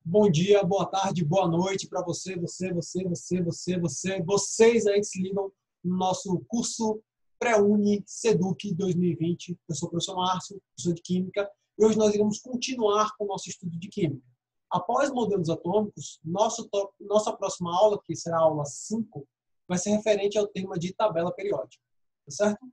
Bom dia, boa tarde, boa noite para vocês aí que se ligam no nosso curso Pré-Uni Seduc 2020. Eu sou o professor Márcio, professor de Química, e hoje nós iremos continuar com o nosso estudo de Química. Após modelos atômicos, nossa próxima aula, que será a aula 5, vai ser referente ao tema de tabela periódica, tá certo?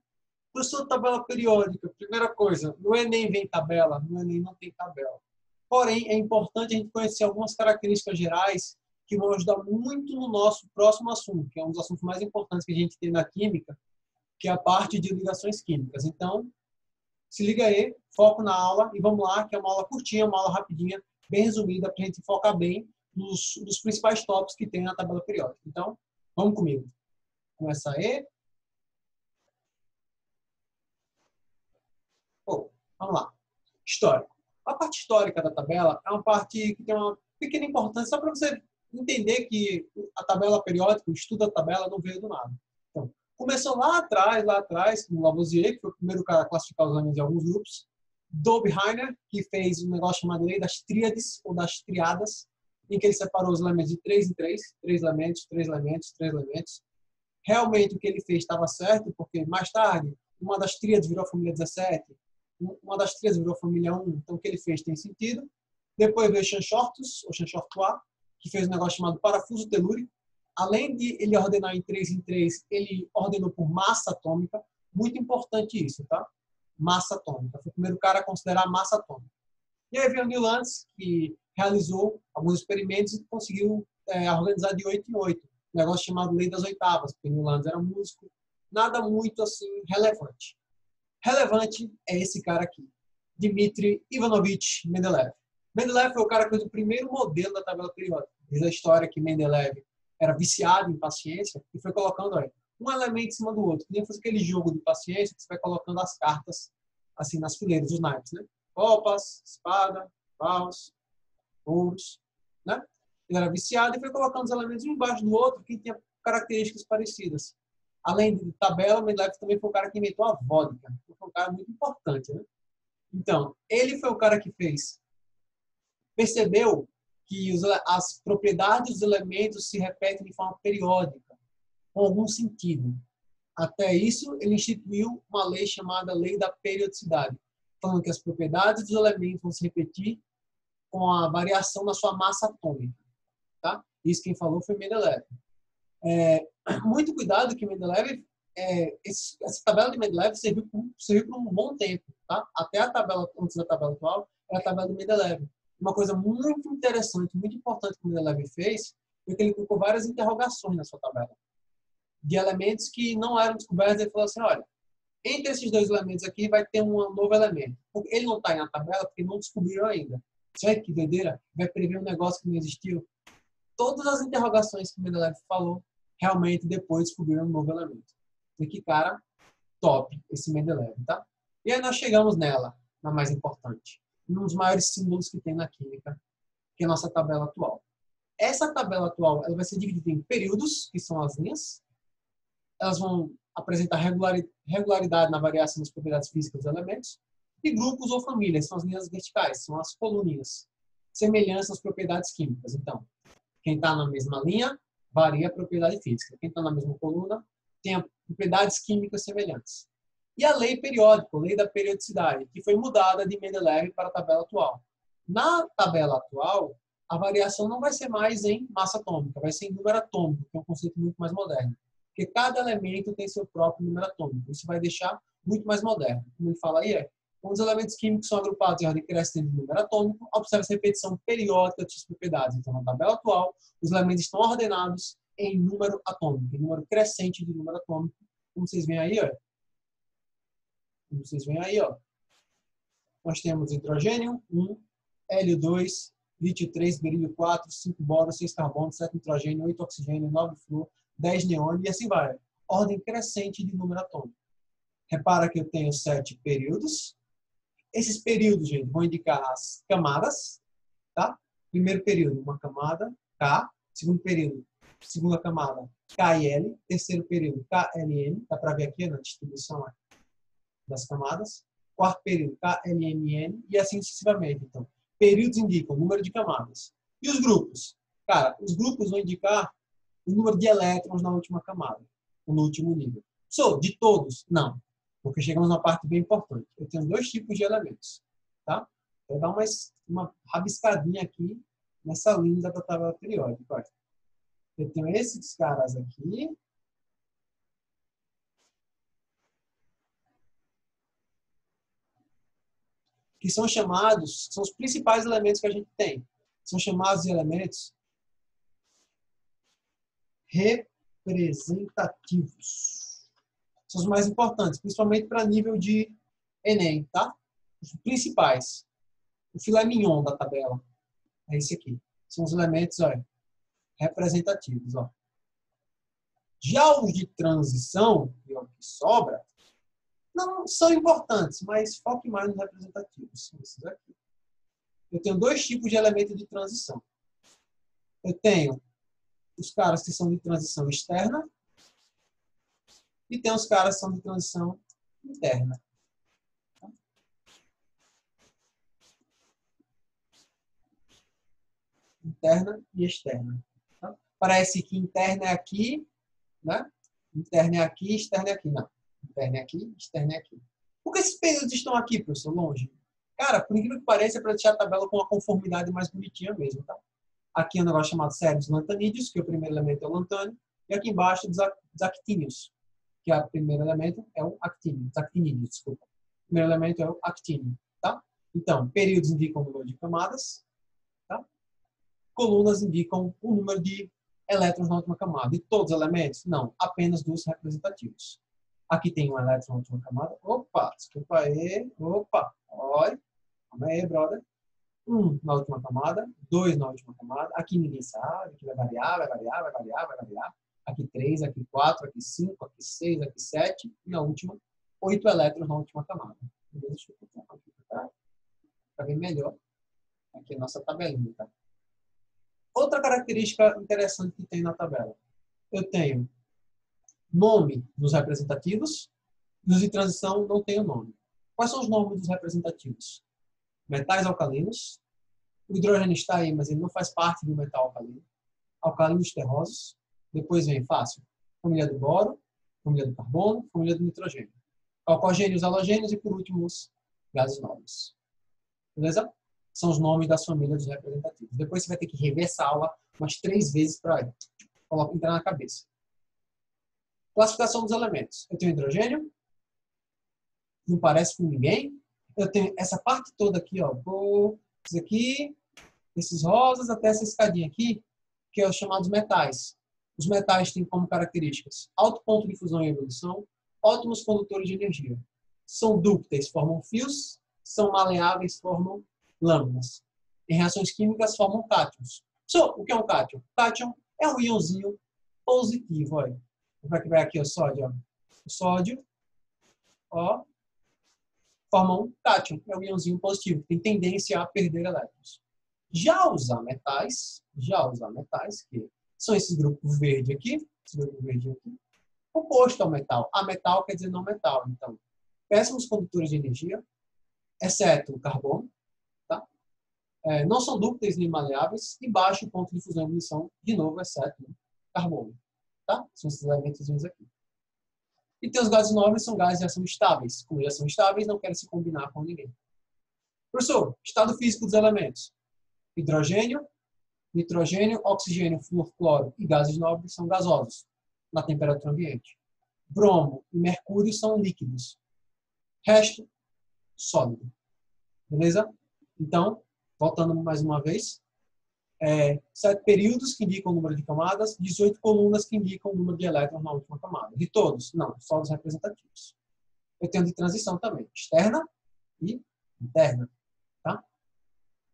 Professor, tabela periódica, primeira coisa, no Enem vem tabela, no Enem não tem tabela. Porém, é importante a gente conhecer algumas características gerais que vão ajudar muito no nosso próximo assunto, que é um dos assuntos mais importantes que a gente tem na química, que é a parte de ligações químicas. Então, se liga aí, foco na aula e vamos lá, que é uma aula curtinha, uma aula rapidinha, bem resumida, para a gente focar bem nos principais tópicos que tem na tabela periódica. Então, vamos comigo. Começa aí. Vamos lá. Histórico. A parte histórica da tabela é uma parte que tem uma pequena importância, só para você entender que a tabela periódica, o estudo da tabela, não veio do nada. Então, começou lá atrás, com Lavoisier, que foi o primeiro cara a classificar os elementos em alguns grupos, Dobbeiner, que fez um negócio chamado Lei das Tríades, ou das Triadas, em que ele separou os elementos de 3 em 3, 3 elementos, 3 elementos, 3 elementos. Realmente o que ele fez estava certo, porque mais tarde, uma das tríades virou a família 17, uma das três virou a família 1, então o que ele fez tem sentido. Depois veio Chanchortus, ou Chanchortois, que fez um negócio chamado parafuso telúrico. Além de ele ordenar em 3 em 3, ele ordenou por massa atômica. Muito importante isso, tá? Massa atômica. Foi o primeiro cara a considerar massa atômica. E aí veio o Newlands, que realizou alguns experimentos e conseguiu organizar de 8 em 8. Um negócio chamado Lei das Oitavas, porque Newlands era músico. Nada muito assim relevante. Relevante é esse cara aqui, Dmitry Ivanovich Mendeleev. Mendeleev foi o cara que fez o primeiro modelo da tabela periódica. Diz a história que Mendeleev era viciado em paciência e foi colocando um elemento em cima do outro. Nem fosse aquele jogo de paciência que você vai colocando as cartas assim nas fileiras, os naipes, né? Copas, espada, paus, ouros, né? Ele era viciado e foi colocando os elementos um embaixo do outro que tinha características parecidas. Além de tabela, Mendeleev também foi o cara que inventou a vodka. Foi um cara muito importante, né? Então, ele foi o cara que percebeu que as propriedades dos elementos se repetem de forma periódica, com algum sentido. Até isso, ele instituiu uma lei chamada Lei da Periodicidade, falando que as propriedades dos elementos vão se repetir com a variação da sua massa atômica. Tá? Isso quem falou foi Mendeleev. Muito cuidado que Mendeleev, essa tabela de Mendeleev serviu por um bom tempo, tá? Até a tabela, antes da tabela atual, era a tabela de Mendeleev. Uma coisa muito interessante, muito importante que Mendeleev fez, foi que ele colocou várias interrogações na sua tabela, de elementos que não eram descobertos. Ele falou assim, olha, entre esses dois elementos aqui vai ter um novo elemento. Ele não está na tabela porque não descobriram ainda. Sabe que doideira? Vai prever um negócio que não existiu. Todas as interrogações que Mendeleev falou, realmente depois descobriram um novo elemento. E que cara top esse Mendeleev, tá? E aí nós chegamos nela, na mais importante, um dos maiores símbolos que tem na química, que é a nossa tabela atual. Essa tabela atual, ela vai ser dividida em períodos, que são as linhas. Elas vão apresentar regularidade na variação das propriedades físicas dos elementos. E grupos ou famílias, são as linhas verticais, são as coluninhas. Semelhança às propriedades químicas. Então, quem está na mesma linha varia a propriedade física. Quem está na mesma coluna tem propriedades químicas semelhantes. E a lei periódica, a lei da periodicidade, que foi mudada de Mendeleev para a tabela atual. Na tabela atual, a variação não vai ser mais em massa atômica, vai ser em número atômico, que é um conceito muito mais moderno. Porque cada elemento tem seu próprio número atômico. Isso vai deixar muito mais moderno. Como ele fala aí, quando os elementos químicos são agrupados em ordem crescente de número atômico, observa-se a repetição periódica de suas propriedades. Então, na tabela atual, os elementos estão ordenados em número atômico, em número crescente de número atômico, como vocês veem aí, Nós temos hidrogênio, 1, hélio 2, lítio 3, berílio 4, 5 boro, 6 carbono, 7 nitrogênio, 8 oxigênio, 9 flúor, 10 neônio e assim vai. Ordem crescente de número atômico. Repara que eu tenho 7 períodos. Esses períodos, gente, vão indicar as camadas, tá? Primeiro período, uma camada, K. Segundo período, segunda camada, KL. Terceiro período, KLM. Dá para ver aqui na distribuição das camadas. Quarto período, KLMN. E assim sucessivamente. Então, períodos indicam o número de camadas. E os grupos? Cara, os grupos vão indicar o número de elétrons na última camada, no último nível. De todos? Não. Porque chegamos numa parte bem importante. Eu tenho dois tipos de elementos. Tá? Vou dar uma rabiscadinha aqui nessa linha da tabela periódica. Olha. Eu tenho esses caras aqui. Que são chamados, são os principais elementos que a gente tem. São chamados de elementos representativos. São os mais importantes, principalmente para nível de Enem, tá? Os principais. O filé mignon da tabela é esse aqui. São os elementos, olha, representativos, ó. Já os de transição, que é o que sobra, não são importantes, mas foque mais nos representativos. São esses aqui. Eu tenho dois tipos de elementos de transição. Eu tenho os caras que são de transição externa e tem os caras que são de transição interna. Interna e externa. Tá? Parece que interna é aqui, né? Interna é aqui, externa é aqui. Não. Interna é aqui, externa é aqui. Por que esses períodos estão aqui, professor? Longe. Cara, por incrível que pareça, é para deixar a tabela com uma conformidade mais bonitinha mesmo, tá? Aqui é um negócio chamado séries lantanídeos, que o primeiro elemento é o lantânio, e aqui embaixo os actínios, que o primeiro elemento é o actínio, os actinídeos, desculpa. O primeiro elemento é o actínio, tá? Então, períodos indicam o número de camadas, tá? Colunas indicam o número de elétrons na última camada. E todos os elementos? Não, apenas dos representativos. Aqui tem um elétron na última camada. Opa, desculpa aí. Opa, olha. Calma aí, brother. 1 na última camada, 2 na última camada. Aqui ninguém sabe, aqui vai variar, vai variar, vai variar, vai variar. Aqui 3, aqui 4, aqui 5, aqui 6, aqui 7. E na última, 8 elétrons na última camada. Deixa eu botar aqui para ver melhor. Aqui a nossa tabelinha, tá? Outra característica interessante que tem na tabela. Eu tenho nome dos representativos. Nos de transição não tenho nome. Quais são os nomes dos representativos? Metais alcalinos. O hidrogênio está aí, mas ele não faz parte do metal alcalino. Alcalinos terrosos. Depois vem, fácil, família do boro, família do carbono, família do nitrogênio. Alcogênios, halogênios e, por último, os gases nobres. Beleza? São os nomes das famílias dos representativos. Depois você vai ter que rever essa aula umas 3 vezes para entrar na cabeça. Classificação dos elementos. Eu tenho hidrogênio. Não parece com ninguém. Eu tenho essa parte toda aqui, ó. Isso aqui, esses rosas, até essa escadinha aqui, que é os chamados metais. Os metais têm como características alto ponto de fusão e ebulição, ótimos condutores de energia. São dúcteis, formam fios, são maleáveis, formam lâminas. Em reações químicas, formam cátions. O que é um cátion? Cátion é um íonzinho positivo. Olha. Como é que vai aqui o sódio? Ó. O sódio, ó, forma um cátion, é um íonzinho positivo, que tem tendência a perder elétrons. Já os ametais, que são esses grupos verde aqui, oposto ao metal. Ametal quer dizer não metal. Então, péssimos condutores de energia, exceto o carbono, tá? Não são dúcteis nem maleáveis, e baixo ponto de fusão e ebulição, de novo, exceto o carbono. Tá? São esses elementos aqui. E tem os gases nobres, são gases de ação estáveis. Como eles são estáveis, não querem se combinar com ninguém. Professor, estado físico dos elementos. Hidrogênio, nitrogênio, oxigênio, flúor, cloro e gases nobres são gasosos na temperatura ambiente. Bromo e mercúrio são líquidos. Resto, sólido. Beleza? Então, voltando mais uma vez, 7 períodos que indicam o número de camadas, 18 colunas que indicam o número de elétrons na última camada. De todos? Não, só dos representativos. Eu tenho de transição também, externa e interna. Tá?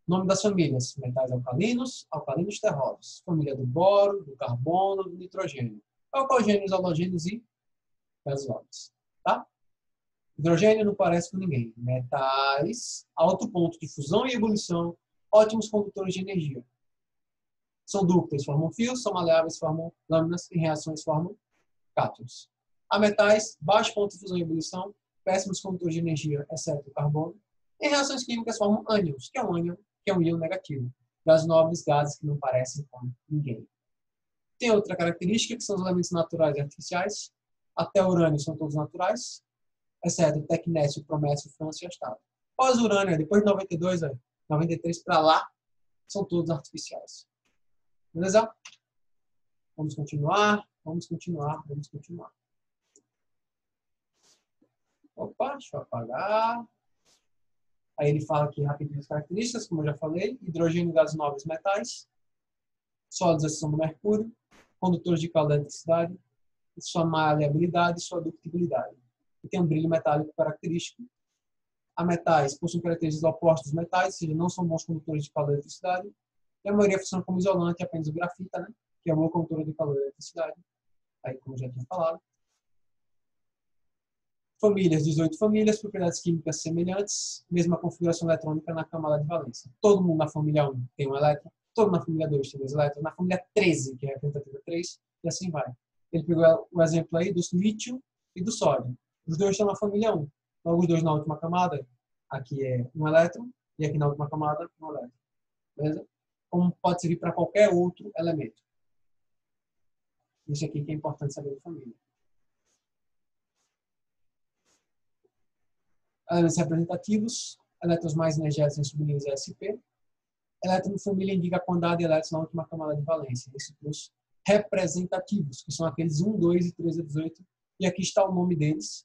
Nome das famílias, metais alcalinos, alcalinos terrosos. Família do boro, do carbono, do nitrogênio. Alcogênios, halogênios e gases nobres. Tá? Hidrogênio não parece com ninguém. Metais, alto ponto de fusão e ebulição, ótimos condutores de energia. São dúcteis, formam fios, são maleáveis, formam lâminas, em reações formam cátions. Ametais, baixo ponto de fusão e ebulição, péssimos condutores de energia, exceto o carbono. Em reações químicas formam ânions, que é um íon negativo. gases nobres, gases que não parecem com ninguém. Tem outra característica, que são os elementos naturais e artificiais. Até urânio são todos naturais, exceto o tecnécio, o promécio, o frâncio e a estável. Pós-urânio, depois de 92, 93 para lá, são todos artificiais. Beleza? Vamos continuar, vamos continuar, vamos continuar. Opa, deixa eu apagar. Aí ele fala aqui rapidinho as características, como eu já falei. Hidrogênio, gases nobres, metais. Sólidos, exceção do mercúrio. Condutores de calor e eletricidade. Sua maleabilidade e sua ductibilidade. E tem um brilho metálico característico. A metais possuem características opostas dos metais, ou seja, não são bons condutores de calor e eletricidade. E a maioria funciona como isolante, apenas o grafita, né? Que é uma boa condutora de calor e eletricidade. Aí, como já tinha falado. Famílias, 18 famílias, propriedades químicas semelhantes, mesma configuração eletrônica na camada de valência. Todo mundo na família 1 tem um elétron, todo na família 2 tem 2 elétrons, na família 13, que é a representativa 3, e assim vai. Ele pegou o exemplo aí do lítio e do sódio. Os dois estão na família 1. Então, os dois na última camada, aqui é um elétron, e aqui na última camada, um elétron. Beleza? Como pode servir para qualquer outro elemento. Isso aqui que é importante saber da família. Elementos representativos, elétrons mais energéticos em subníveis SP. Elétron de família indica a quantidade de elétrons na última camada de valência. Isso para os representativos, que são aqueles 1, 2 e 3 a 18. E aqui está o nome deles,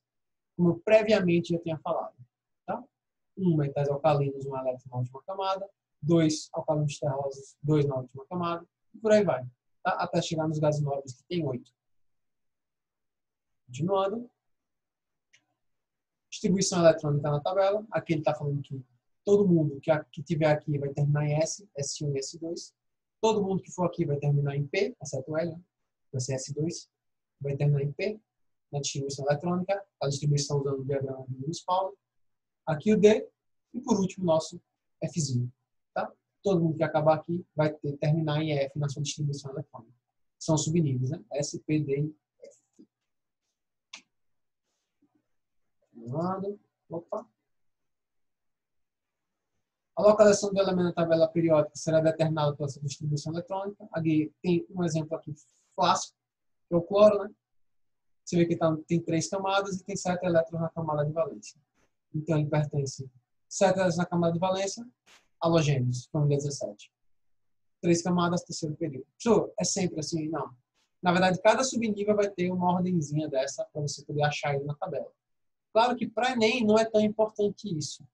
como eu previamente já tinha falado. Tá? 1, metais alcalinos, 1 elétron na última camada. 2, alcalinos terrosos, 2 na última camada. E por aí vai. Tá? Até chegar nos gases nobres, que tem 8. Continuando. Distribuição eletrônica na tabela. Aqui ele está falando que todo mundo que tiver aqui vai terminar em S, S1 e S2. Todo mundo que for aqui vai terminar em P, exceto o L, né? Vai ser S2, vai terminar em P, na distribuição eletrônica. A distribuição usando o diagrama de Linus-Pauling. Aqui o D. E por último, nosso Fzinho. Tá? Todo mundo que acabar aqui vai terminar em F na sua distribuição eletrônica. São subníveis, né? S, P, D e F. Opa. A localização do elemento na tabela periódica será determinada pela sua distribuição eletrônica. Aqui tem um exemplo aqui clássico, que é o cloro, né? Você vê que tem 3 camadas e tem 7 elétrons na camada de valência. Então ele pertence 7 elétrons na camada de valência, halogênios, família 17. 3 camadas, terceiro período. Professor, é sempre assim? Não. Na verdade, cada subnível vai ter uma ordenzinha dessa para você poder achar ele na tabela. Claro que para Enem não é tão importante isso.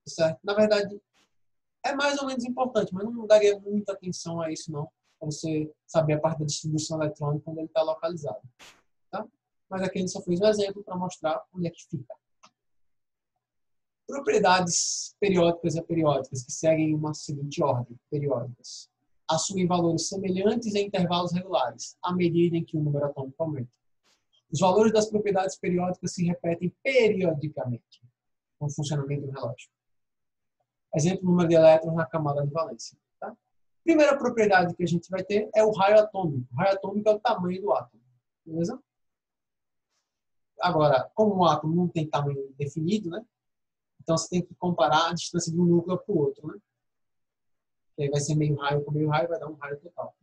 Certo? Na verdade, é mais ou menos importante, mas não daria muita atenção a isso, não. Para você saber a parte da distribuição eletrônica onde ele está localizado. Tá? Mas aqui ele só fez um exemplo para mostrar onde é que fica. Propriedades periódicas e aperiódicas, que seguem uma seguinte ordem, periódicas. Assumem valores semelhantes em intervalos regulares, à medida em que o número atômico aumenta. Os valores das propriedades periódicas se repetem periodicamente no funcionamento do relógio. Exemplo, número de elétrons na camada de valência. Tá? Primeira propriedade que a gente vai ter é o raio atômico. O raio atômico é o tamanho do átomo. Beleza? Agora, como o átomo não tem tamanho definido, né? Então você tem que comparar a distância de um núcleo para o outro. Né? Que aí vai ser meio raio com meio raio, vai dar um raio total.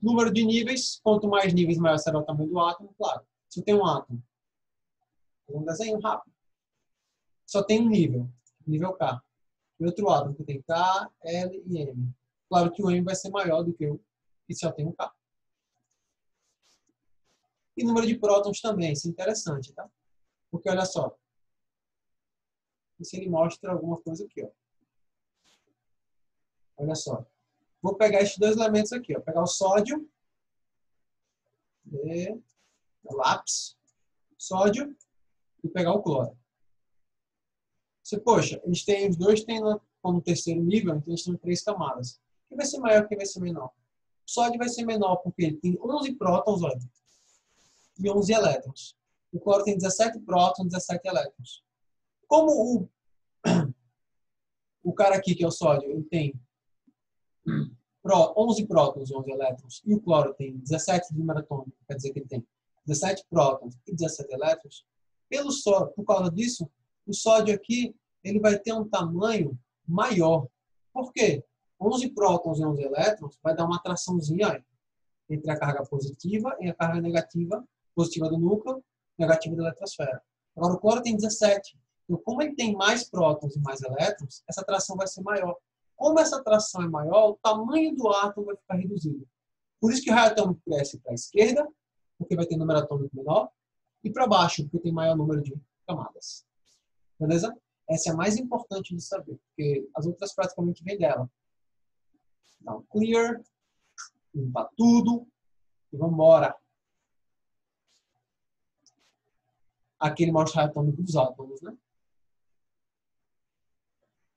Número de níveis, quanto mais níveis, maior será o tamanho do átomo, claro. Se eu tenho um átomo, um desenho rápido, só tem um nível, nível K. E outro átomo que tem K, L e M. Claro que o M vai ser maior do que o que só tem um K. E número de prótons também, isso é interessante, tá? Porque olha só, isso ele mostra alguma coisa aqui, ó. Olha só. Vou pegar esses dois elementos aqui, ó. Pegar o sódio, lápis, sódio, e pegar o cloro. Você, poxa, os dois têm no terceiro nível, então eles têm 3 camadas. Quem vai ser maior, quem vai ser menor? O sódio vai ser menor porque ele tem 11 prótons, olha, e 11 elétrons. O cloro tem 17 prótons, 17 elétrons. Como o cara aqui, que é o sódio, ele tem 11 prótons e 11 elétrons, e o cloro tem 17 de número atômico, quer dizer que ele tem 17 prótons e 17 elétrons, por causa disso, o sódio aqui ele vai ter um tamanho maior. Por quê? 11 prótons e 11 elétrons vai dar uma atraçãozinha aí, entre a carga positiva e a carga negativa, positiva do núcleo, negativa da eletrosfera. Agora, o cloro tem 17. Então, como ele tem mais prótons e mais elétrons, essa atração vai ser maior. Como essa atração é maior, o tamanho do átomo vai ficar reduzido. Por isso que o raio atômico cresce para a esquerda, porque vai ter número atômico menor, e para baixo, porque tem maior número de camadas. Beleza? Essa é a mais importante de saber, porque as outras praticamente vêm dela. Dá um clear, limpa tudo e vamos embora. Aqui ele mostra o raio atômico dos átomos, né?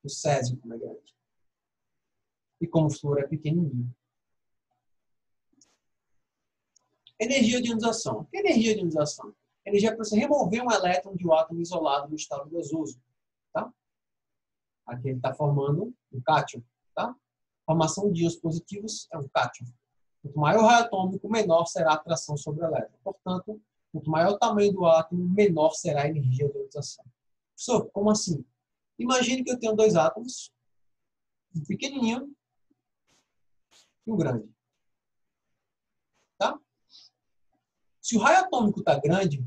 O césio, como é grande. E como o flúor é pequenininho. Energia de ionização. O que é energia de ionização? Energia é para você remover um elétron de um átomo isolado do estado gasoso. Tá? Aqui ele está formando um cátion. Tá? Formação de íons positivos é um cátion. Quanto maior o raio atômico, menor será a atração sobre o elétron. Portanto, quanto maior o tamanho do átomo, menor será a energia de ionização. Professor, como assim? Imagine que eu tenho dois átomos, um pequenininho e um grande. Tá? Se o raio atômico está grande,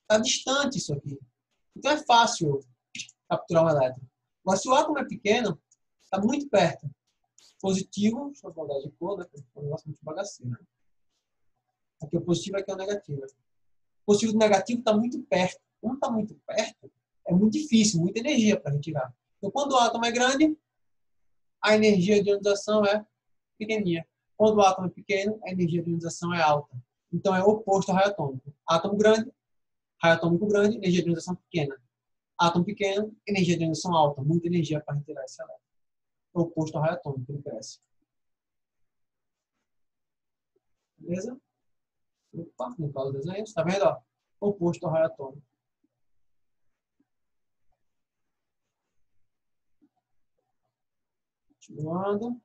está distante isso aqui. Então é fácil capturar um elétron. Mas se o átomo é pequeno, está muito perto. Positivo, deixa eu mudar de cor, né? É um negócio muito bagaceiro. Né? Aqui é o positivo, aqui é o negativo. O positivo do negativo está muito perto. Como está muito perto, é muito difícil, muita energia para retirar. Então, quando o átomo é grande, a energia de ionização é pequenininha. Quando o átomo é pequeno, a energia de ionização é alta. Então, é o oposto ao raio atômico. Átomo grande, raio atômico grande, energia de ionização pequena. Átomo pequeno, energia de ionização alta. Muita energia para retirar esse elétron. É o oposto ao raio atômico, ele cresce. Beleza? Opa, limpar os desenhos. Tá vendo? Ó? Oposto ao raio atômico. Continuando.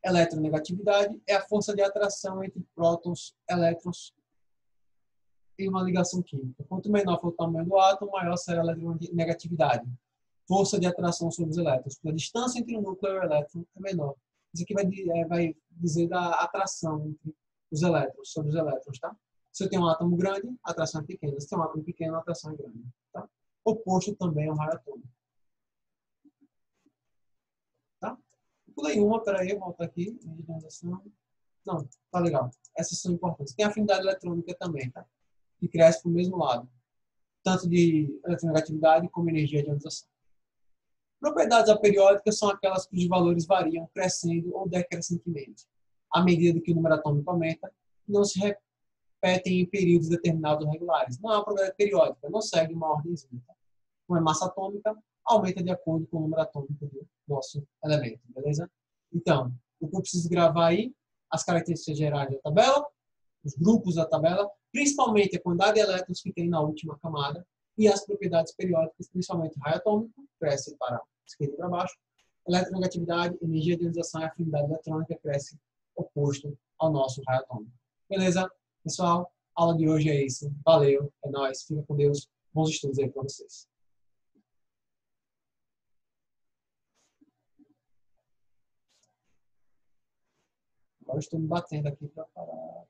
Eletronegatividade é a força de atração entre prótons, elétrons em uma ligação química. Quanto menor for o tamanho do átomo, maior será a eletronegatividade. Força de atração sobre os elétrons. A distância entre o núcleo e o elétron é menor. Isso aqui vai dizer da atração entre os elétrons, sobre os elétrons, tá? Se eu tenho um átomo grande, a atração é pequena. Se eu tenho um átomo pequeno, a atração é grande, tá? Oposto também ao raio atômico. Tá? Pulei uma, peraí, volta aqui. Não, tá legal. Essas são importantes. Tem afinidade eletrônica também, tá? Que cresce para o mesmo lado. Tanto de eletronegatividade como energia de ionização. Propriedades aperiódicas são aquelas cujos valores variam crescendo ou decrescentemente, à medida que o número atômico aumenta, não se repetem em períodos determinados regulares. Não é uma propriedade periódica, não segue uma ordemzinha. Tá? Como é massa atômica, aumenta de acordo com o número atômico do nosso elemento, beleza? Então, o que eu preciso gravar aí, as características gerais da tabela, os grupos da tabela, principalmente a quantidade de elétrons que tem na última camada e as propriedades periódicas, principalmente o raio atômico, cresce para esquerda e para baixo, eletronegatividade, energia de ionização e afinidade eletrônica cresce oposto ao nosso raio atômico. Beleza? Pessoal, a aula de hoje é isso. Valeu, é nóis, fica com Deus. Bons estudos aí para vocês. Agora estou me batendo aqui para parar.